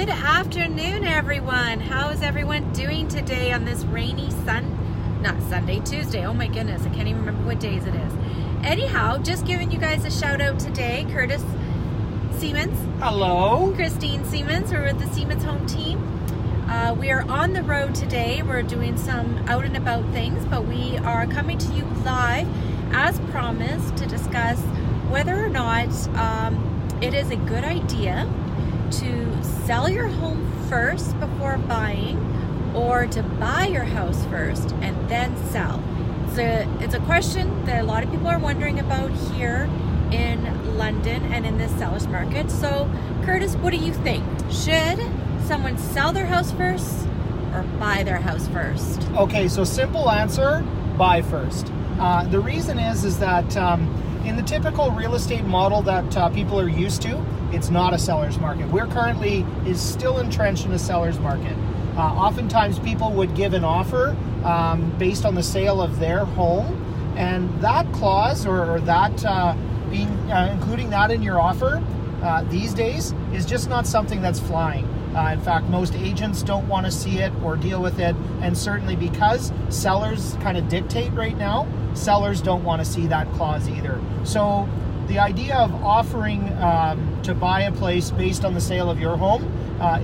Good afternoon, everyone. How is everyone doing today on this rainy Tuesday. Oh my goodness, I can't even remember what days it is. Anyhow, just giving you guys a shout out today. Curtis Siemens. Hello. Christine Siemens. We're with the Siemens Home Team. We are on the road today. We're doing some out and about things, but we are coming to you live as promised to discuss whether or not it is a good idea to sell your home first before buying, or to buy your house first and then sell. It's a question that a lot of people are wondering about here in London and in this seller's market. So Curtis, what do you think? Should someone sell their house first or buy their house first? Okay, so simple answer, buy first. The reason is that in the typical real estate model that people are used to, it's not a seller's market. We're currently is still entrenched in a seller's market. Oftentimes people would give an offer based on the sale of their home, and that clause or that including that in your offer these days is just not something that's flying. In fact, most agents don't want to see it or deal with it, and certainly because sellers kind of dictate right now, sellers don't want to see that clause either. So the idea of offering to buy a place based on the sale of your home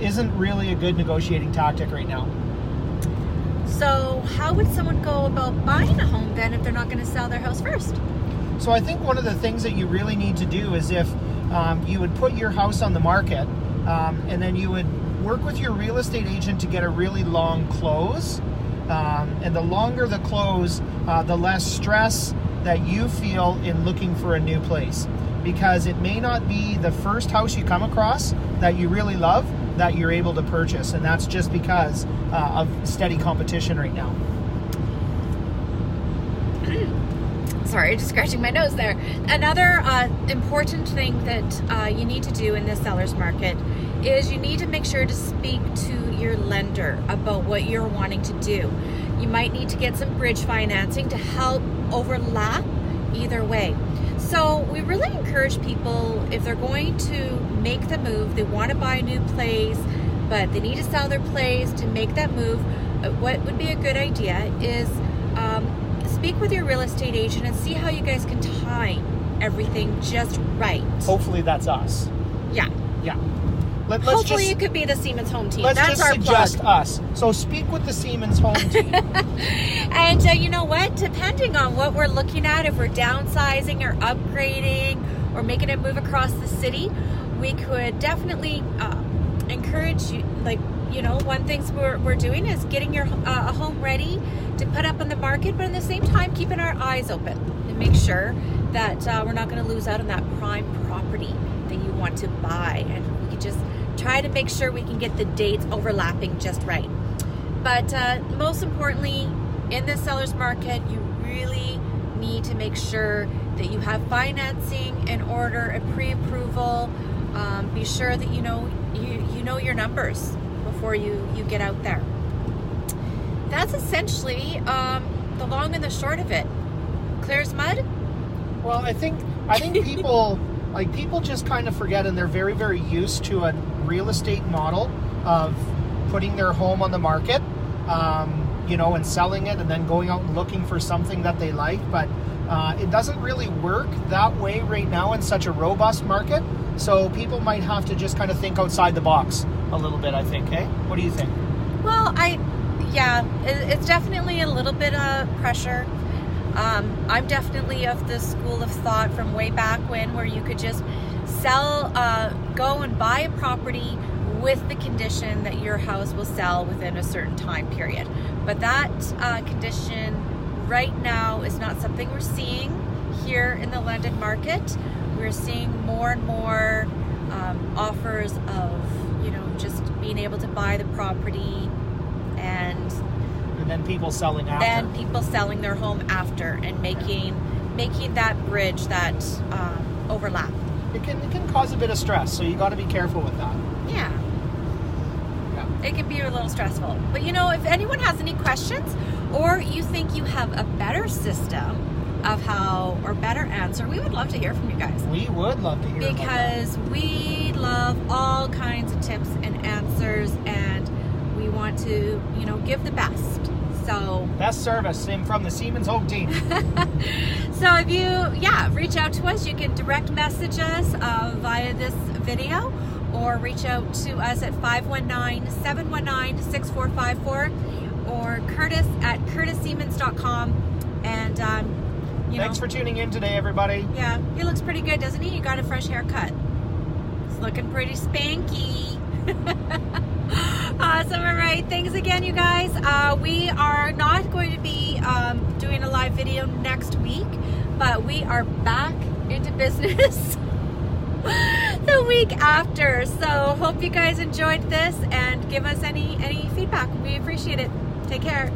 isn't really a good negotiating tactic right now. So how would someone go about buying a home then if they're not going to sell their house first? So I think one of the things that you really need to do is if you would put your house on the market and then you would work with your real estate agent to get a really long close. And the longer the close, the less stress that you feel in looking for a new place, because it may not be the first house you come across that you really love that you're able to purchase, and that's just because of steady competition right now. Sorry, just scratching my nose there. Another important thing that you need to do in this seller's market is you need to make sure to speak to your lender about what you're wanting to do. You might need to get some bridge financing to help overlap either way. So we really encourage people, if they're going to make the move, they want to buy a new place, but they need to sell their place to make that move, what would be a good idea is speak with your real estate agent and see how you guys can time everything just right. Hopefully that's us. Yeah. Hopefully it could be the Siemens Home Team. Let's That's just our suggest plug. us. So speak with the Siemens Home Team. And you know what? Depending on what we're looking at, if we're downsizing or upgrading or making a move across the city, we could definitely encourage you. One thing we're doing is getting your a home ready to put up on the market, but at the same time keeping our eyes open and make sure that we're not going to lose out on that prime property that you want to buy, and we could just try to make sure we can get the dates overlapping just right. But most importantly, in this seller's market, you really need to make sure that you have financing in order and pre-approval. Be sure that you know your numbers before you get out there. That's essentially the long and the short of it. Clear as mud? Well, I think people people just kind of forget, and they're very, very used to a real estate model of putting their home on the market, and selling it and then going out and looking for something that they like. But it doesn't really work that way right now in such a robust market. So people might have to just kind of think outside the box a little bit, I think. Hey, what do you think? Well, it's definitely a little bit of pressure. I'm definitely of the school of thought from way back when, where you could just go and buy a property with the condition that your house will sell within a certain time period. But that condition right now is not something we're seeing here in the London market. We're seeing more and more offers of, just being able to buy the property and then people selling after. Then people selling their home after and making that bridge, that overlap. It can cause a bit of stress, so you got to be careful with that. Yeah. It can be a little stressful. But if anyone has any questions, or you think you have a better system of how, or better answer, we would love to hear from you guys. We would love to hear because we love all kinds of tips and answers to, give the best. So best service from the Siemens Home Team. So if you, reach out to us, you can direct message us via this video, or reach out to us at 519-719-6454, or Curtis at curtissiemens.com. And thanks for tuning in today, everybody. Yeah, he looks pretty good, doesn't he? You got a fresh haircut. It's looking pretty spanky. Awesome. All right, thanks again, you guys. We are not going to be doing a live video next week, but we are back into business the week after. So hope you guys enjoyed this, and give us any feedback. We appreciate it. Take care.